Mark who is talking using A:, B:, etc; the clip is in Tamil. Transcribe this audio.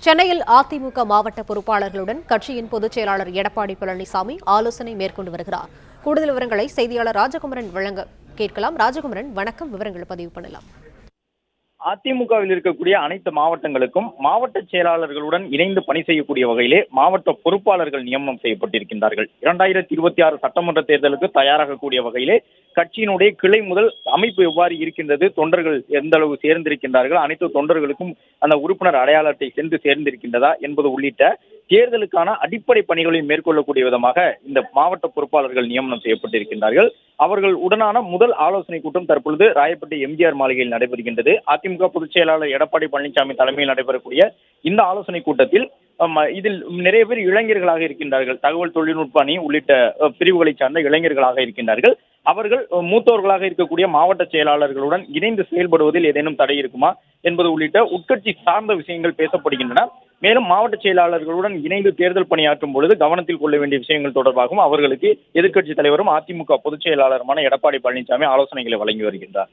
A: சென்னையில் அதிமுக மாவட்ட பொறுப்பாளர்களுடன் கட்சியின் பொதுச் செயலாளர் எடப்பாடி பழனிசாமி ஆலோசனை மேற்கொண்டு வருகிறார். கூடுதல் விவரங்களை செய்தியாளர் ராஜகுமரன் வழங்க கேட்கலாம். ராஜகுமரன், வணக்கம். விவரங்கள் பதிவு பண்ணலாம்.
B: அதிமுகவில் இருக்கக்கூடிய அனைத்து மாவட்டங்களுக்கும் மாவட்ட செயலாளர்களுடன் இணைந்து பணி செய்யக்கூடிய வகையிலே மாவட்ட பொறுப்பாளர்கள் நியமனம் செய்யப்பட்டிருக்கின்றார்கள். 2026 சட்டமன்ற தேர்தலுக்கு தயாராகக்கூடிய வகையிலே கட்சியினுடைய கிளை முதல் அமைப்பு எவ்வாறு இருக்கின்றது, தொண்டர்கள் எந்த அளவு சேர்ந்திருக்கின்றார்கள், அனைத்து தொண்டர்களுக்கும் அந்த உறுப்பினர் அடையாள அட்டை சென்று சேர்ந்திருக்கின்றதா என்பது உள்ளிட்ட தேர்தலுக்கான அடிப்படை பணிகளை மேற்கொள்ளக்கூடிய விதமாக இந்த மாவட்ட பொறுப்பாளர்கள் நியமனம் செய்யப்பட்டிருக்கின்றார்கள். அவர்கள் உடனான முதல் ஆலோசனை கூட்டம் தற்பொழுது ராயப்பேட்டை எம்ஜிஆர் மாளிகையில் நடைபெறுகின்றது. அதிமுக பொதுச் செயலாளர் எடப்பாடி பழனிசாமி தலைமையில் நடைபெறக்கூடிய இந்த ஆலோசனை கூட்டத்தில் இதில் நிறைய பேர் இளைஞர்களாக இருக்கின்றார்கள். தகவல் தொழில்நுட்ப அணி உள்ளிட்ட பிரிவுகளை சார்ந்த இளைஞர்களாக இருக்கின்றார்கள். அவர்கள் மூத்தவர்களாக இருக்கக்கூடிய மாவட்ட செயலாளர்களுடன் இணைந்து செயல்படுவதில் ஏதேனும் தடை இருக்குமா என்பது உள்ளிட்ட உட்கட்சி சார்ந்த விஷயங்கள் பேசப்படுகின்றன. மேலும் மாவட்ட செயலாளர்களுடன் இணைந்து தேர்தல் பணியாற்றும் பொழுது கவனத்தில் கொள்ள வேண்டிய விஷயங்கள் தொடர்பாகவும் அவர்களுக்கு எதிர்க்கட்சி தலைவரும் அதிமுக பொதுச் செயலாளருமான எடப்பாடி பழனிசாமி ஆலோசனைகளை வழங்கி வருகின்றார்.